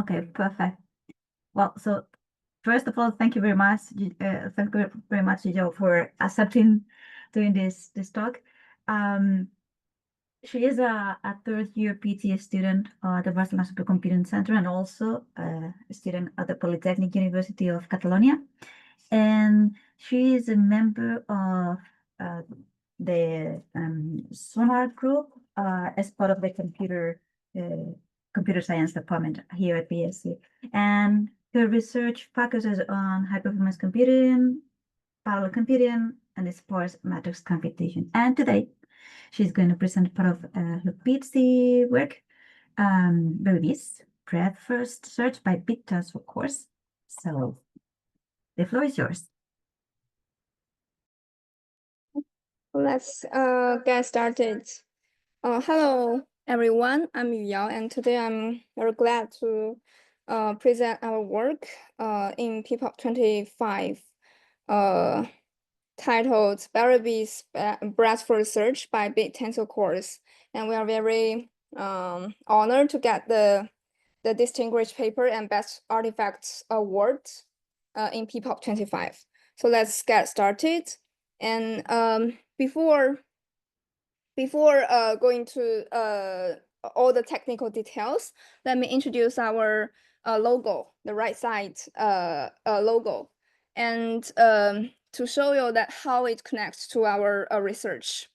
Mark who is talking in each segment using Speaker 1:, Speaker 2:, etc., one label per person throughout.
Speaker 1: Okay, perfect. Well, so first of all, thank you very much. Thank you very much, Yuyao, for accepting doing this talk. She is a third-year PhD student at the Barcelona Supercomputing Center and also a student at the Polytechnic University of Catalonia. And she is a member of the Sonar group as part of the computer science department here at BSc. And her research focuses on high-performance computing, parallel computing, and sparse matrix computation. And today, she's going to present part of her PhD work, BerryBees, breadth-first search by Bit-Tensor-Cores. So the floor is yours.
Speaker 2: Let's get started. Hello, everyone. I'm Yuyao, and today I'm very glad to present our work in PPOP 25 titled BerryBees breadth-first search by Bit-Tensor-Cores. And we are very honored to get the distinguished paper and best artifacts award in PPOP 25. So let's get started. And before going to all the technical details, let me introduce our logo, the right side logo, and to show you that how it connects to our research.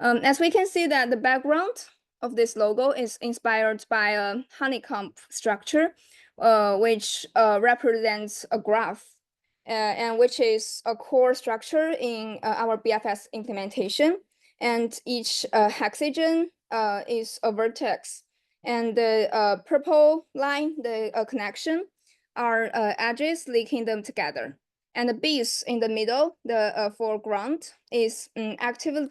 Speaker 2: As we can see that the background of this logo is inspired by a honeycomb structure, which represents a graph. And which is a core structure in our BFS implementation. And each hexagon is a vertex. And the purple line, the connection, are edges linking them together. And the bees in the middle, the foreground, is actively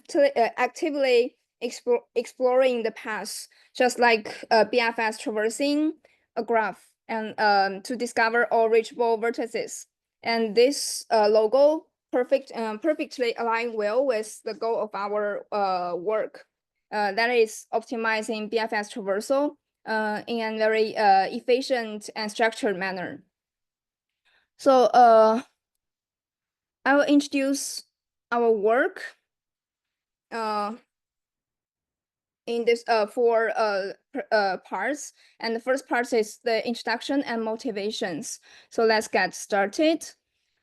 Speaker 2: exploring the path, just like BFS traversing a graph and to discover all reachable vertices. And this logo perfectly align well with the goal of our work, that is optimizing BFS traversal in a very efficient and structured manner. So I will introduce our work in this four parts. And the first part is the introduction and motivations. So let's get started.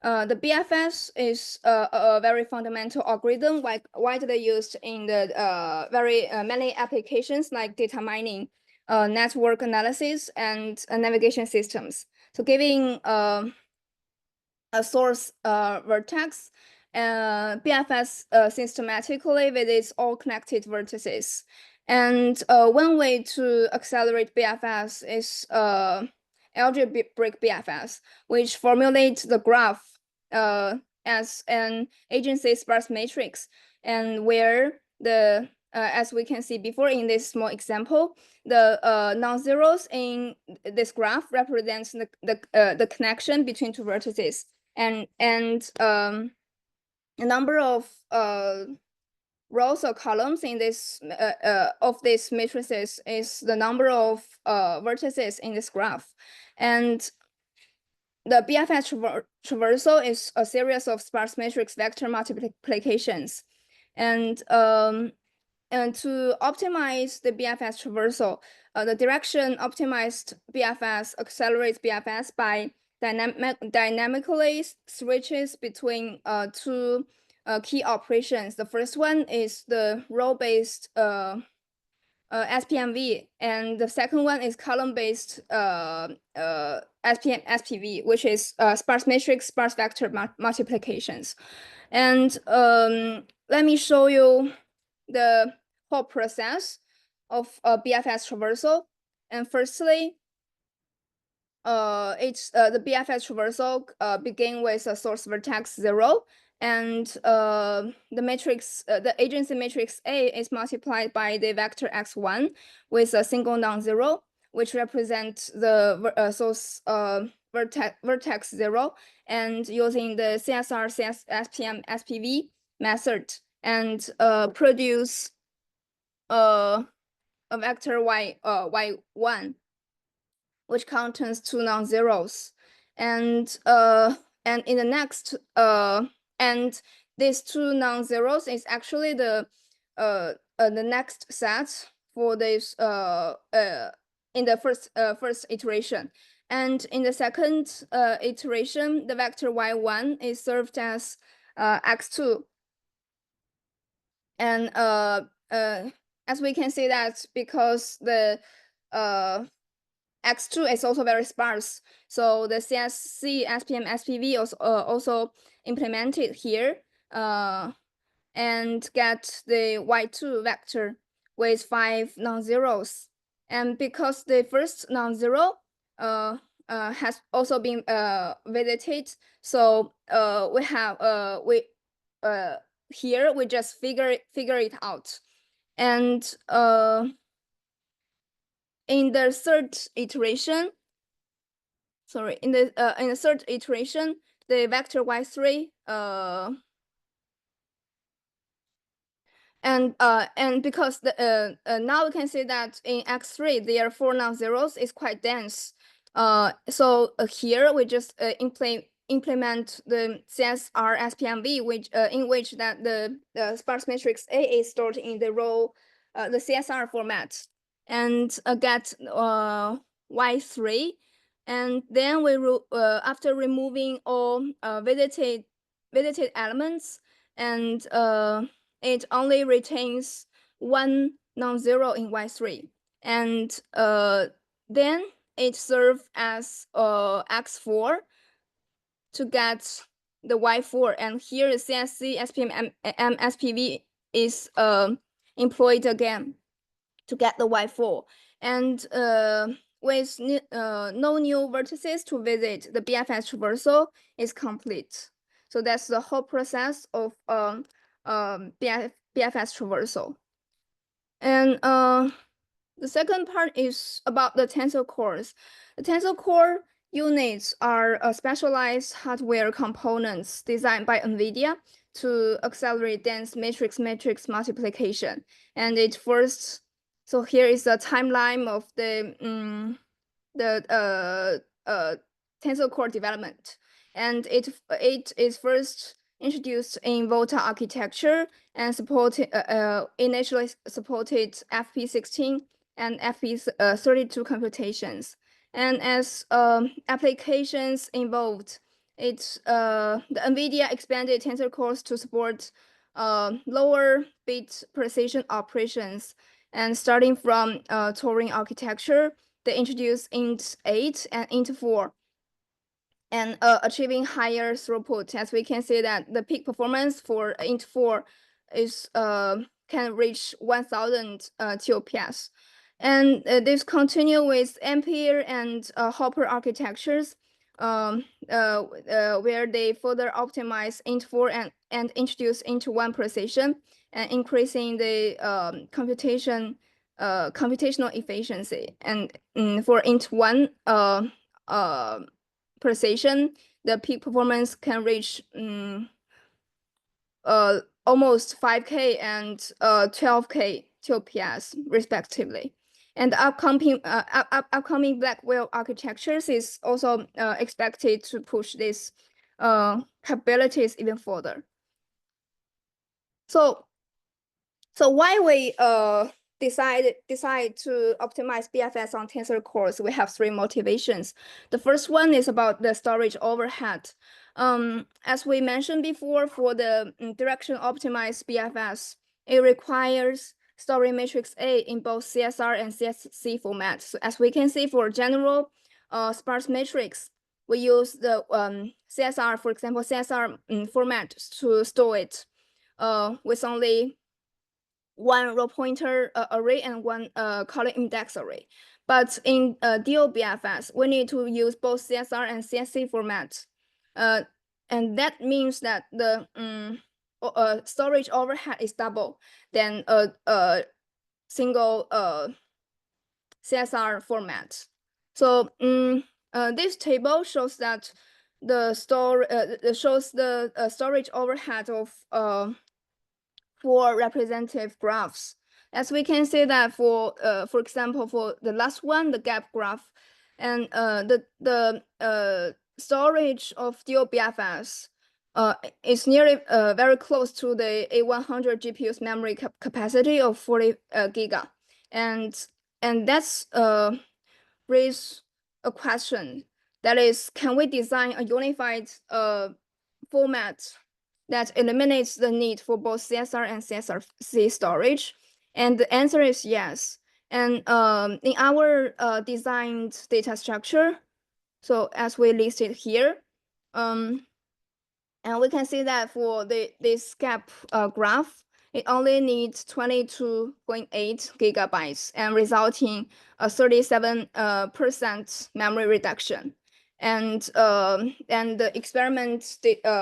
Speaker 2: The BFS is a very fundamental algorithm widely used in the very many applications like data mining, network analysis, and navigation systems. So giving a source vertex, BFS systematically visits all connected vertices. And one way to accelerate BFS is algebraic BFS, which formulates the graph as an adjacency sparse matrix, and where the as we can see before in this small example, the non-zeros in this graph represents the connection between two vertices, and the number of rows or columns in this of these matrices is the number of vertices in this graph. And the BFS traversal is a series of sparse matrix vector multiplications. And to optimize the BFS traversal, the direction optimized BFS accelerates BFS by dynamically switches between two key operations. The first one is the row-based SpMV, and the second one is column-based SpMSpV, which is sparse matrix sparse vector multiplications. And let me show you the whole process of BFS traversal. And firstly, it's the BFS traversal begin with a source vertex 0, and the matrix, the adjacency matrix A is multiplied by the vector x1 with a single non-zero, which represents the source vertex 0, and using the CSR SpMSpV method, and produce a vector y1. which contains two non-zeros, and in the next and these two non-zeros is actually the next set for this in the first iteration. And in the second iteration, the vector y1 is served as x2. And as we can see that because the x2 is also very sparse, so the CSC, SPM, SPV also implemented here and get the y2 vector with 5 non-zeros. And because the first non-zero has also been visited, so we have here we just figure it out. And in the third iteration, in the third iteration, the vector y3 and because the now we can see that in x3 there are 4 non-zeros is quite dense. So here we just implement the CSR SpMV, which in which that the sparse matrix A is stored in the row the CSR format, and get y3, and then we after removing all visited elements, and it only retains 1 non-zero in y3, and then it serves as x4 to get the y4, and here the CSC, SPM, SPV is employed again to get the y4, and with no new vertices to visit, the BFS traversal is complete. So that's the whole process of BFS traversal. And the second part is about the tensor cores. The tensor core units are specialized hardware components designed by NVIDIA to accelerate dense matrix multiplication. And it first, so here is the timeline of the tensor core development. And it is first introduced in Volta architecture and initially supported FP16 and FP32 computations. And as applications evolved, the NVIDIA expanded tensor cores to support lower bit precision operations. And starting from Turing architecture, they introduced int8 and int4, and achieving higher throughput. As we can see that the peak performance for int4 is can reach 1000 TOPS. And this continue with Ampere and Hopper architectures, where they further optimize int4 and introduce int1 precision, and increasing the computational efficiency. And for int1 precision, the peak performance can reach almost 5K and 12K TOPS respectively. And the upcoming Blackwell architectures is also expected to push these capabilities even further. So why we decide to optimize BFS on tensor cores? We have 3 motivations. The first one is about the storage overhead. As we mentioned before, for the direction optimized BFS, it requires storing matrix A in both CSR and CSC formats. So as we can see, for general sparse matrix, we use the CSR, for example, CSR format to store it with only 1 row pointer array and 1 column index array. But in DOBFS, we need to use both CSR and CSC formats. And that means that the storage overhead is double than a single CSR format. So this table shows that the storage overhead of 4 representative graphs. As we can see that for example, for the last one, the gap graph, And the storage of dual BFS is nearly very close to the A100 GPU's memory capacity of 40 giga, and that's raise a question, that is, can we design a unified format that eliminates the need for both CSR and CSRC storage? And the answer is yes. And in our designed data structure, so as we listed here, and we can see that for this gap graph, it only needs 22.8 gigabytes and resulting a 37% memory reduction. And the experiment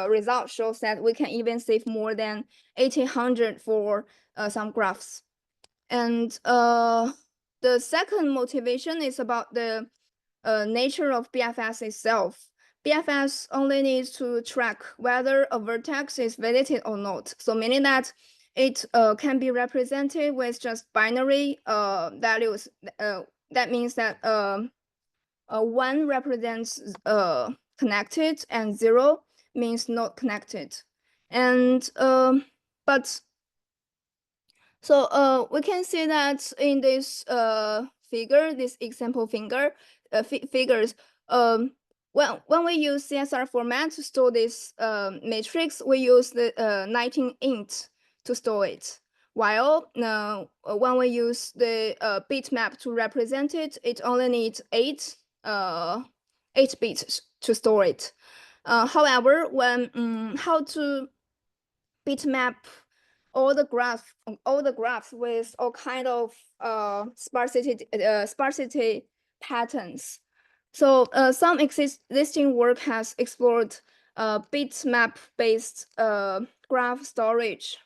Speaker 2: result shows that we can even save more than 1800 for some graphs. And the second motivation is about the nature of BFS itself. BFS only needs to track whether a vertex is visited or not. So meaning that it can be represented with just binary values. That means that 1 represents connected and 0 means not connected. And but so we can see that in this figure, this example figures, when we use CSR format to store this matrix, we use the 19 int to store it. While when we use the bitmap to represent it, it only needs 8 bits to store it. However, when how to bitmap all the graphs with all kind of sparsity patterns. So some existing work has explored bitmap-based graph storage.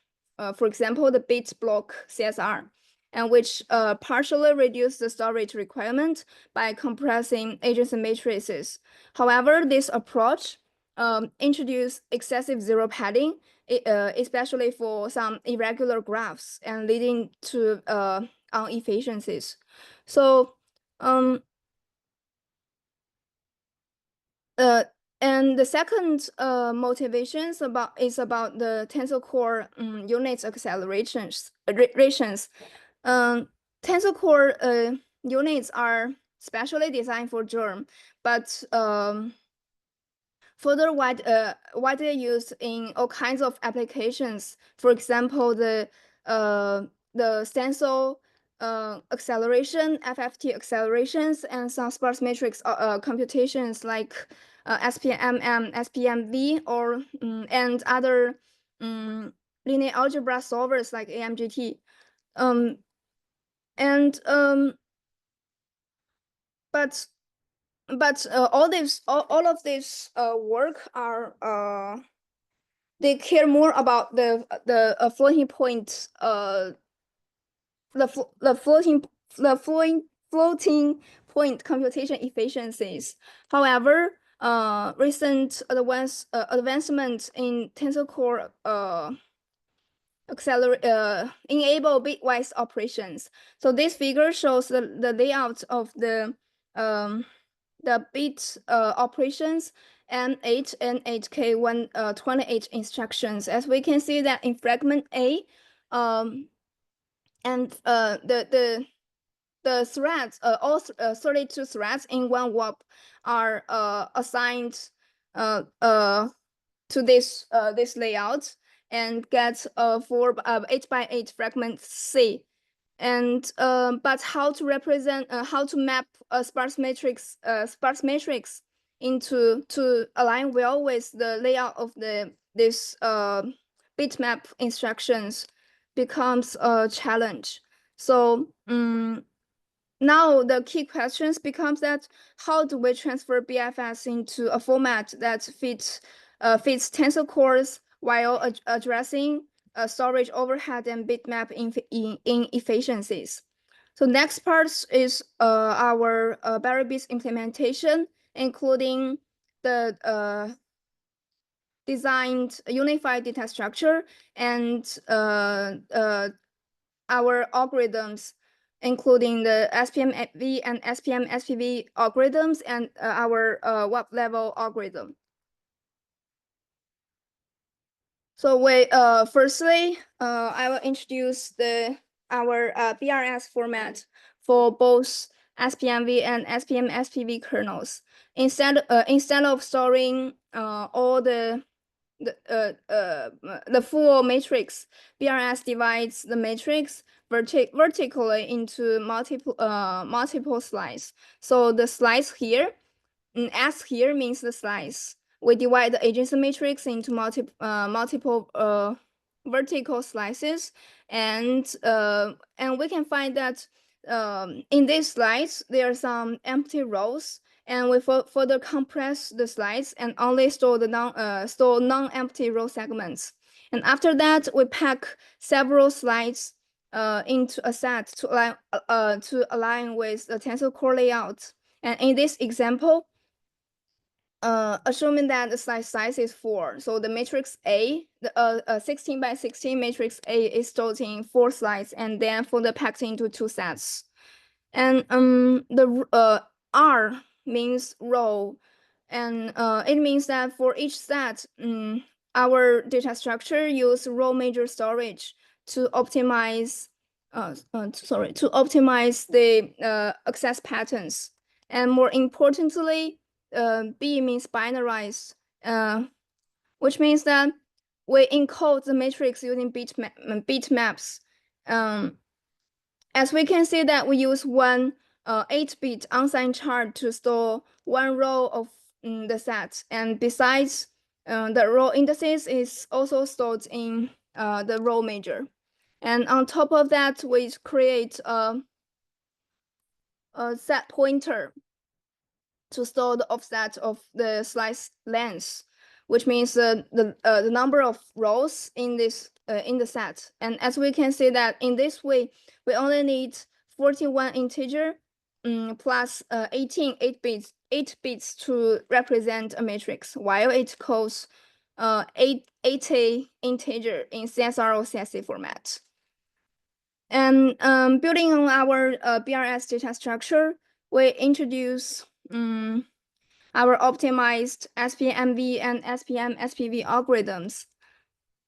Speaker 2: For example, the bit block CSR, and which partially reduce the storage requirement by compressing adjacent matrices. However, this approach introduce excessive zero padding, especially for some irregular graphs, and leading to inefficiencies. So and the second motivation is about the Tensor Core units accelerations. Tensor Core units are specially designed for germ, but further widely used in all kinds of applications. For example, the stencil acceleration, FFT accelerations, and some sparse matrix computations like SpM and SpMV, or and other linear algebra solvers like AMGT. But all of this work are they care more about the floating point floating point computation efficiencies. However, recent advancement in Tensor Core enable bitwise operations. So this figure shows the layout of the bit operations N8 and 8K 128 instructions. As we can see that in fragment A, and the threads, all 32 threads in one warp are assigned to this layout, and get for 8 by 8 fragment C. And but how to represent, how to map a sparse matrix into to align well with the layout of this bitmap instructions becomes a challenge. So now the key questions becomes that how do we transfer BFS into a format that fits Tensor Cores while addressing storage overhead and bitmap inefficiencies. So next part is our BerryBees implementation, including the designed unified data structure and our algorithms including the SpMV and SpMSpV algorithms and our web level algorithm. So firstly, I will introduce our BRS format for both SpMV and SpMSpV kernels. Instead of storing all the full matrix, BRS divides the matrix vertically into multiple slices. So the slice here, S here means the slice. We divide the adjacent matrix into multiple vertical slices, and we can find that in these slides there are some empty rows, and we further compress the slides and only store the non-empty row segments. And after that, we pack several slides into a set to align with the tensor core layout. And in this example, assuming that the slide size is 4, so the matrix A, the 16 by 16 matrix A is stored in 4 slides and then further packed into 2 sets. And the R means row, and it means that for each set, our data structure use row major storage to optimize the access patterns. And more importantly, B means binarized, which means that we encode the matrix using bitmaps. As we can see that we use one 8-bit unsigned chart to store one row of the set, and besides, the row indices is also stored in the row major. And on top of that, we create a set pointer to store the offset of the slice length, which means the number of rows in this in the set. And as we can see that in this way, we only need 41 integer plus 8 bits to represent a matrix, while it calls 80 integer in CSRO CSV format. And building on our BRS data structure, we introduce our optimized SpMV and SpMSpV algorithms.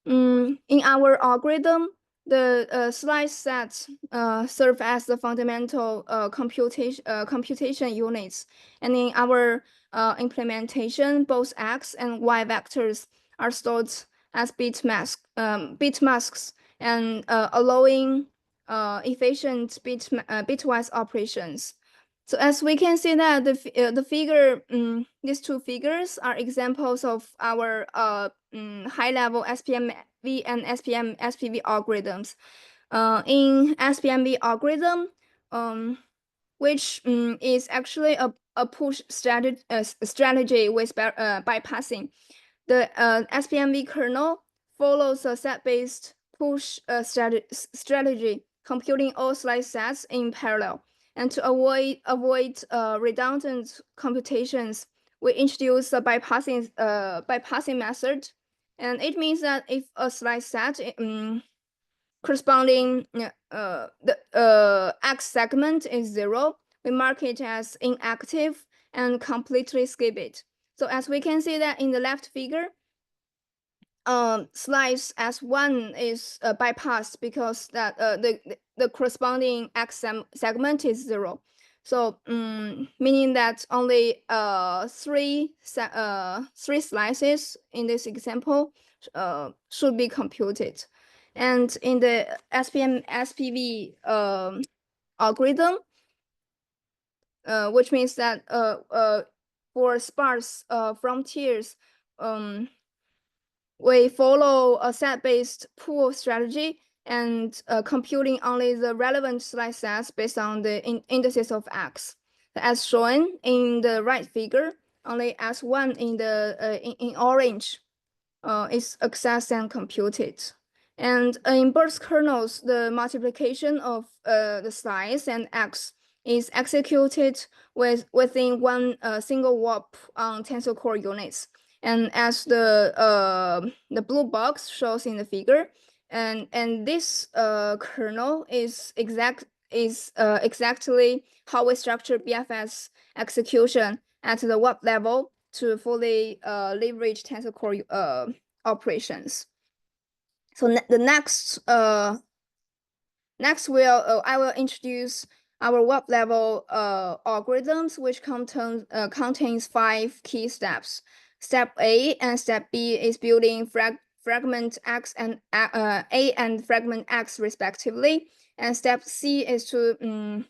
Speaker 2: In our algorithm, the slice sets serve as the fundamental computation units, and in our implementation, both X and Y vectors are stored as bit masks, and allowing efficient bitwise operations. So as we can see that the figure, these two figures are examples of our high-level SpMV and SpMSpV algorithms. In SpMV algorithm, which is actually a push strategy with bypassing, the SpMV kernel follows a set-based push strategy, computing all slice sets in parallel. And to avoid redundant computations, we introduce a bypassing method. And it means that if a slice set corresponding the X segment is 0, we mark it as inactive and completely skip it. So as we can see that in the left figure, slice S1 is bypassed because that the corresponding X segment is 0. So meaning that only 3 slices in this example should be computed. And in the SpMSpV algorithm, which means that for sparse frontiers, we follow a set-based pool strategy and computing only the relevant slice sets based on the indices of X. As shown in the right figure, only S1 in orange is accessed and computed. And in burst kernels, the multiplication of the slice and X is executed within one single warp on Tensor Core Units. And as the blue box shows in the figure, and this kernel is is exactly how we structure BFS execution at the web level to fully leverage Tensor Core operations. So the next I will introduce our web level algorithms, which contains 5 key steps. Step A and Step B is building fragment X and A and fragment X respectively, and Step C is to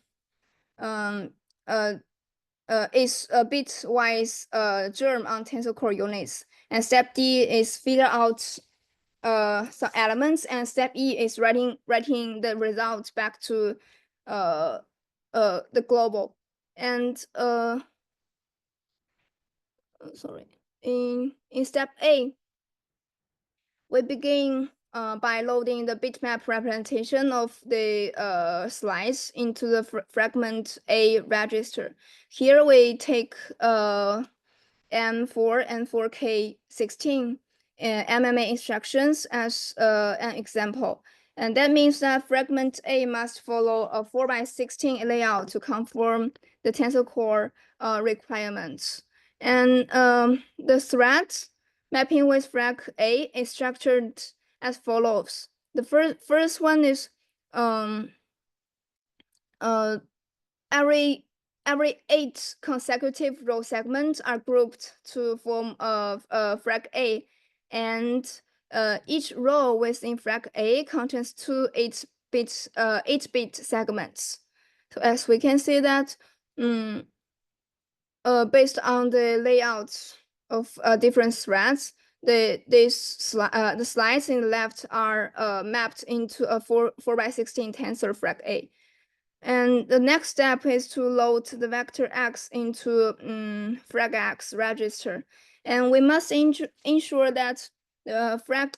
Speaker 2: is a bitwise germ on Tensor Core units, and Step D is figure out some elements, and Step E is writing the results back to the global. And sorry, in Step A, we begin by loading the bitmap representation of the slice into the fragment A register. Here we take M4 and 4K16 MMA instructions as an example. And that means that fragment A must follow a 4x16 layout to conform the Tensor Core requirements. And the thread mapping with frag A is structured as follows. The first one is every 8 consecutive row segments are grouped to form a frag A, and each row within frag A contains 2 8-bit segments. So as we can see that, based on the layout of different threads, the slides in the left are mapped into a 4x16 tensor frag A. And the next step is to load the vector X into frag X register. And we must ensure that the frag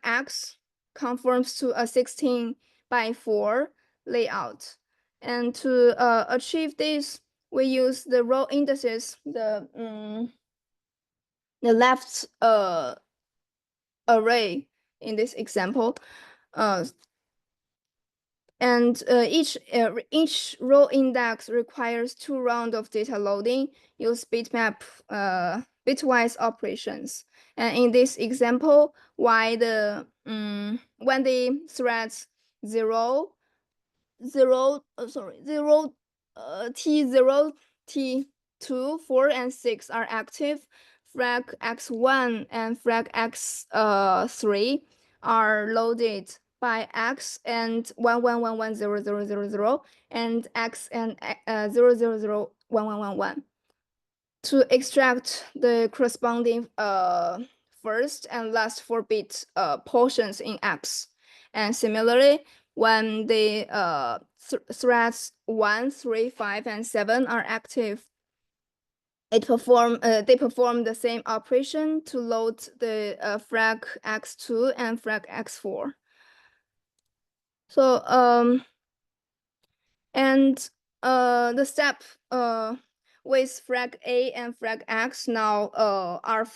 Speaker 2: X conforms to a 16x4 layout. And to achieve this, we use the row indices, the left array in this example. And each row index requires 2 rounds of data loading. Use bitmap bitwise operations. And in this example, when the threads 0, T0, T2, 4, and 6 are active, frag X1 and frag X3 are loaded by X and 1111000 and X and 0001111 to extract the corresponding first and last 4-bit portions in X. And similarly, when the threads 1, 3, 5, and 7 are active, they perform the same operation to load the frag X2 and frag X4. So and the step with frag A and frag X now are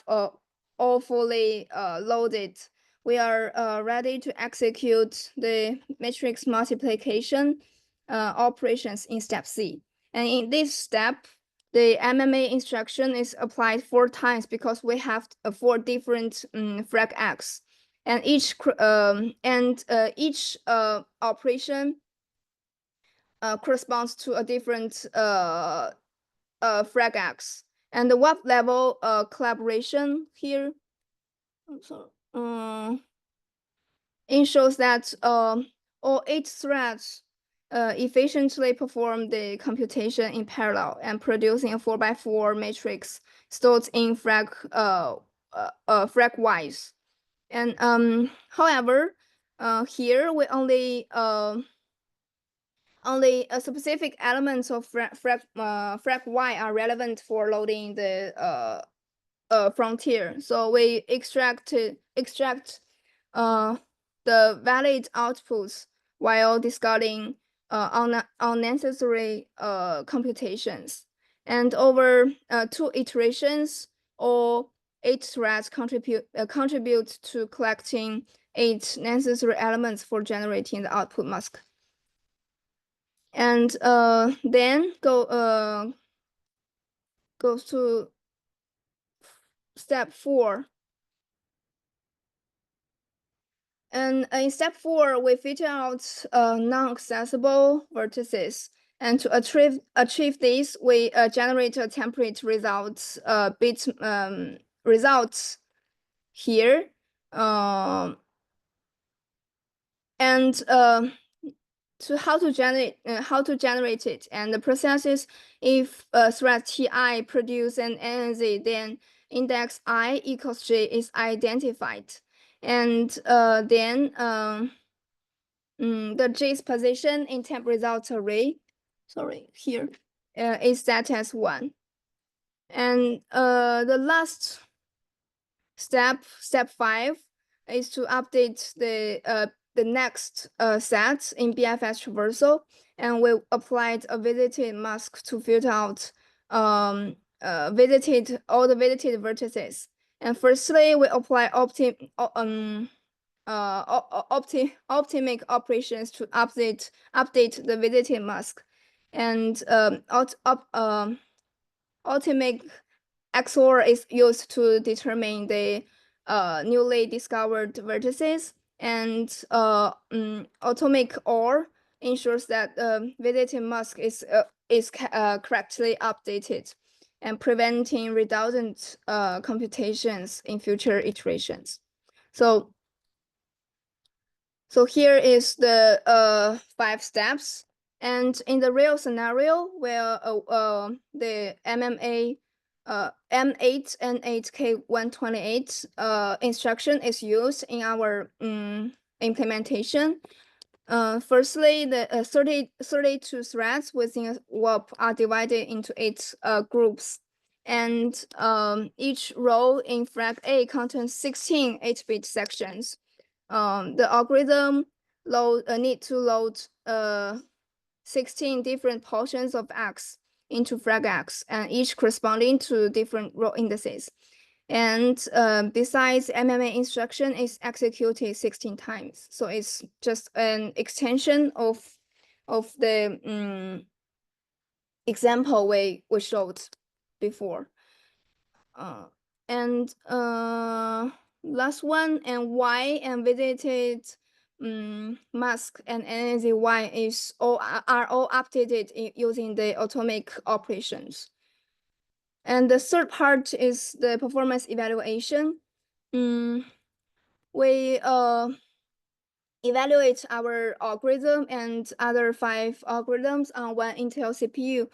Speaker 2: all fully loaded. We are ready to execute the matrix multiplication operations in step C. And in this step, the MMA instruction is applied 4 times because we have 4 different frag X, and each operation corresponds to a different frag X. And the web level collaboration here ensures that all 8 threads efficiently perform the computation in parallel and producing a 4x4 matrix stored in frag wise. And however, here we only specific elements of frag Y are relevant for loading the frontier. So we extract the valid outputs while discarding unnecessary computations. And over 2 iterations, all 8 threads contribute to collecting 8 necessary elements for generating the output mask. And then goes to step 4. And in step 4, we filter out non-accessible vertices. And to achieve this, we generate a template results here. And to how to generate it, and the process is, if thread Ti produce an NZ, then index I equals J is identified, and then the J's position in temp results array, here, is set as 1. And the last step 5, is to update the next set in BFS traversal, and we applied a visited mask to filter out all the visited vertices. And firstly, we apply optimic operations to update the visited mask, and optimic XOR is used to determine the newly discovered vertices, and atomic OR ensures that visited mask is correctly updated, and preventing redundant computations in future iterations. So here is the 5 steps. And in the real scenario where the MMA M8 and 8K128 instruction is used in our implementation, firstly, the 32 threads within a WAP are divided into 8 groups, and each row in flag A contains 16 8-bit sections. The algorithm need to load 16 different portions of X into flag X, and each corresponding to different row indices. And besides, MMA instruction is executed 16 times. So it's just an extension of the example we showed before. And last one, and Y and visited mask and NZY are all updated using the atomic operations. And the third part is the performance evaluation. We evaluate our algorithm and other 5 algorithms on 1 Intel CPU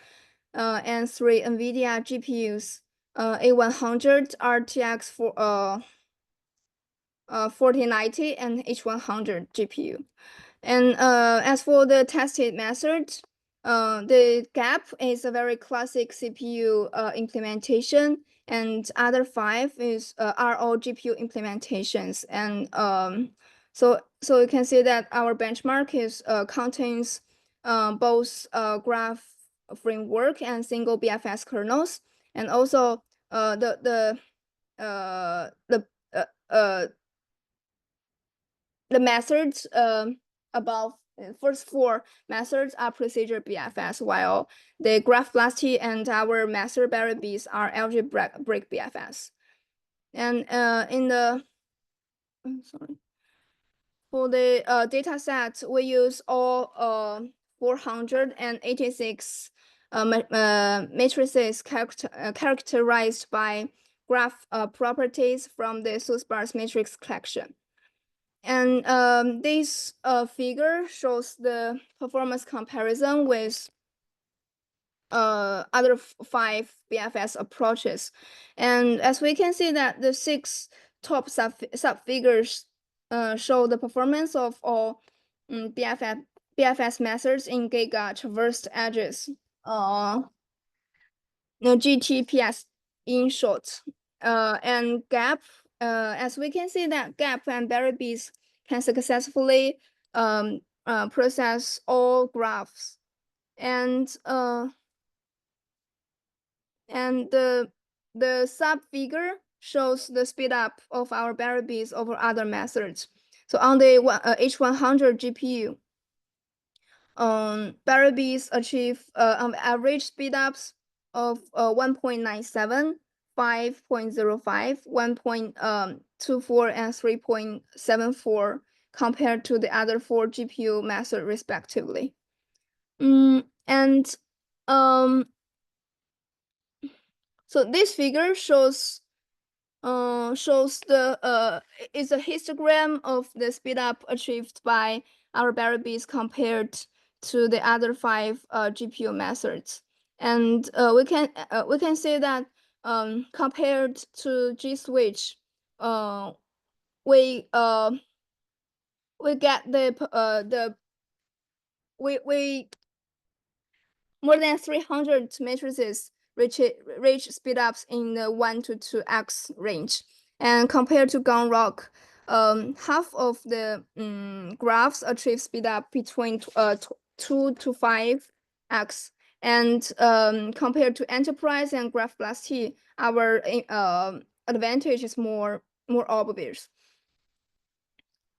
Speaker 2: and 3 NVIDIA GPUs, A100, RTX 4090, and H100 GPU. And as for the tested method, the GAP is a very classic CPU implementation, and other 5 are all GPU implementations. And so you can see that our benchmark contains both graph framework and single BFS kernels, and also the methods above. First 4 methods are procedure BFS, while the GraphBLAST and our method BerryBees are algebraic BFS. And in the for the data set, we use all 486 matrices characterized by graph properties from the source matrix collection. And this figure shows the performance comparison with other 5 BFS approaches. And as we can see that the 6 top sub-figures show the performance of all BFS methods in Giga traversed edges. GTPS in short. And GAP, as we can see that GAP and BerryBees can successfully process all graphs. And the sub-figure shows the speed up of our BerryBees over other methods. So on the H100 GPU, BerryBees achieve on average speedups of 1.97, 5.05, 1.24, and 3.74 compared to the other 4 GPU methods respectively. So this figure shows the is a histogram of the speedup achieved by our BerryBees compared to the other 5 GPU methods, and we can see that compared to GSWITCH, we get we more than 300 matrices reach speedups in the 1 to 2x range. And compared to Gunrock, half of the graphs achieve speedup between 2 to 5x. And compared to Enterprise and GraphBLAST, our advantage is more obvious.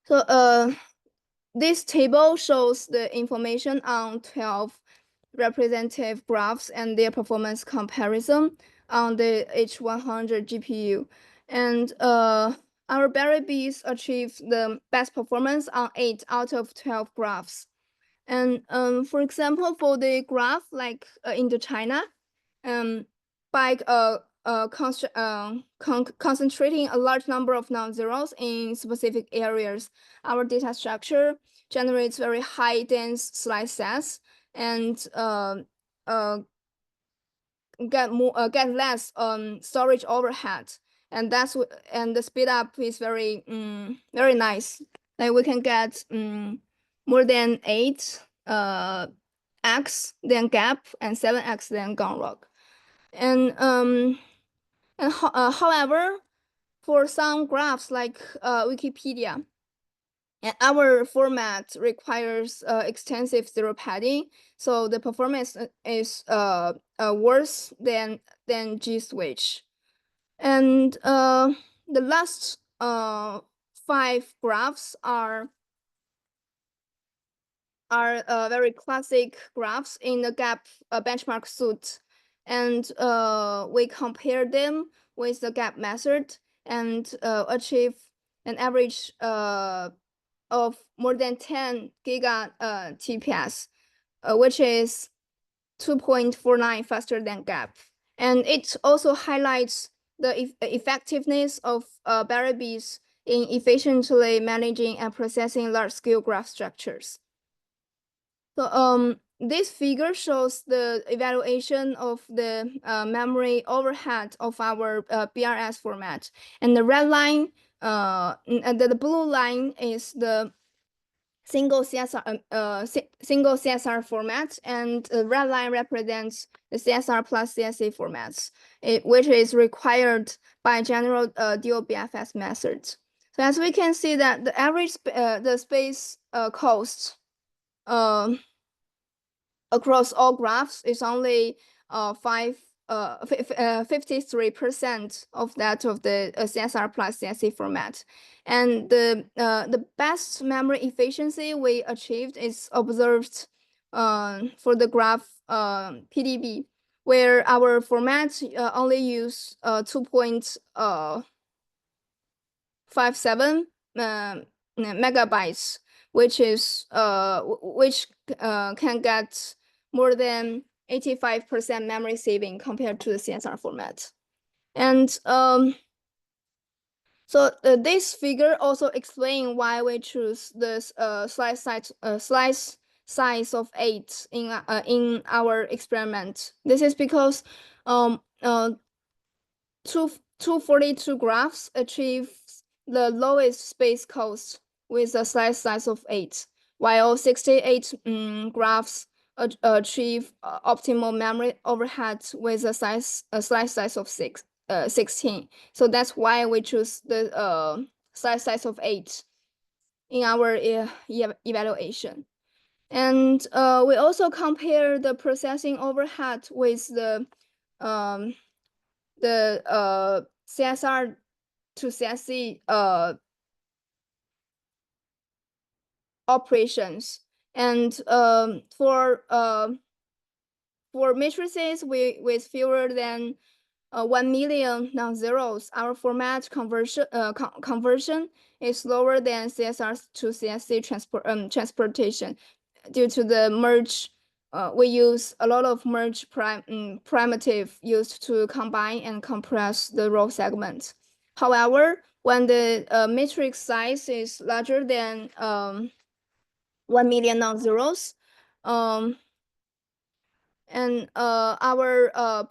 Speaker 2: So this table shows the information on 12 representative graphs and their performance comparison on the H100 GPU. And our BerryBees achieved the best performance on 8 out of 12 graphs. And for example, for the graph like Indochina, by concentrating a large number of non-zeros in specific areas, our data structure generates very high dense slice sets and get less storage overhead, and the speed up is very nice. Like we can get more than 8 x than Gap and 7x than Gunrock. And however, for some graphs like Wikipedia, and our format requires extensive zero padding, so the performance is worse than GSWITCH. And the last 5 graphs are very classic graphs in the Gap benchmark suite, and we compare them with the Gap method and achieve an average of more than 10 giga TPS, which is 2.49 faster than Gap. And it also highlights the effectiveness of BerryBees in efficiently managing and processing large-scale graph structures. So this figure shows the evaluation of the memory overhead of our BRS format, and the red line, the blue line is the single CSR format, and the red line represents the CSR plus CSA formats, which is required by general dual BFS methods. So as we can see that the average the space cost across all graphs is only 53% of that of the CSR plus CSA format. And the best memory efficiency we achieved is observed for the graph PDB, where our format only use 2.57 megabytes, which is can get more than 85% memory saving compared to the CSR format. And so this figure also explains why we choose this slice size of 8 in our experiment. This is because 242 graphs achieve the lowest space cost with a slice size of 8, while 68 graphs achieve optimal memory overhead with a slice size of 16. So that's why we choose the slice size of 8 in our evaluation. And we also compare the processing overhead with the CSR to CSC operations. And for matrices with fewer than 1 million non-zeros, our format conversion is lower than CSR to CSC transportation due to the merge. We use a lot of merge primitive used to combine and compress the row segments. However, when the matrix size is larger than 1 million non-zeros, and our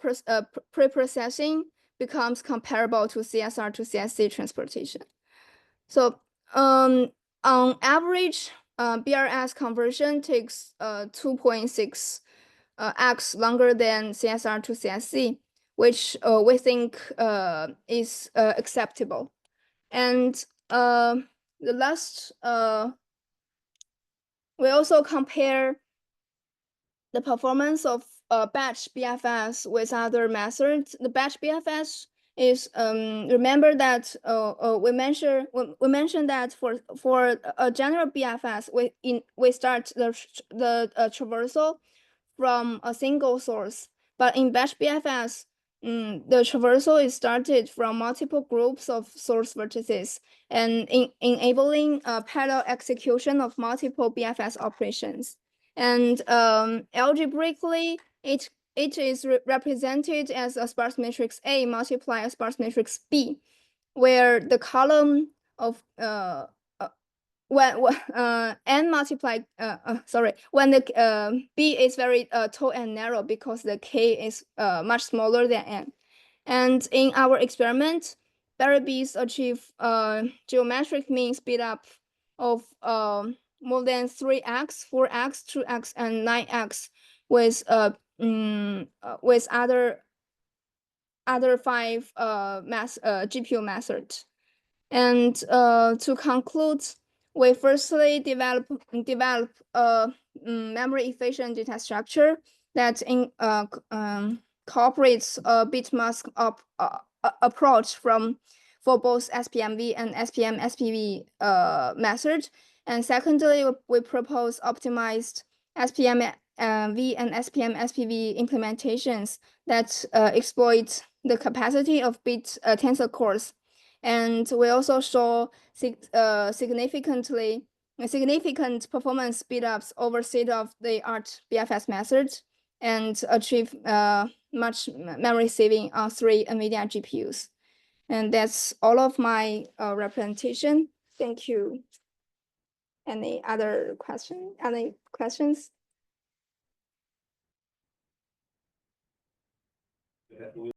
Speaker 2: pre-processing becomes comparable to CSR to CSC transportation. So on average, BRS conversion takes 2.6 x longer than CSR to CSC, which we think is acceptable. And the last, we also compare the performance of batch BFS with other methods. The batch BFS is remember that we mentioned that for a general BFS we start the traversal from a single source, but in batch BFS the traversal is started from multiple groups of source vertices and enabling parallel execution of multiple BFS operations. And algebraically, it is represented as a sparse matrix A multiplied a sparse matrix B, where the column of when n multiply when the B is very tall and narrow because the K is much smaller than n. And in our experiment, BerryBees achieve geometric mean speedup of more than 3x, 4x, 2x, and 9x with other 5 GPU methods. And to conclude, we firstly develop a memory efficient data structure that incorporates a bitmaps approach for both SpMV and SpMSpV method. And secondly, we propose optimized SpMV and SpMSpV implementations that exploit the capacity of Bit-Tensor Cores. And we also show significant performance speedups over state-of-the-art BFS methods and achieve much memory saving on 3 NVIDIA GPUs. And that's all of my representation. Thank you. Any other question? Any questions?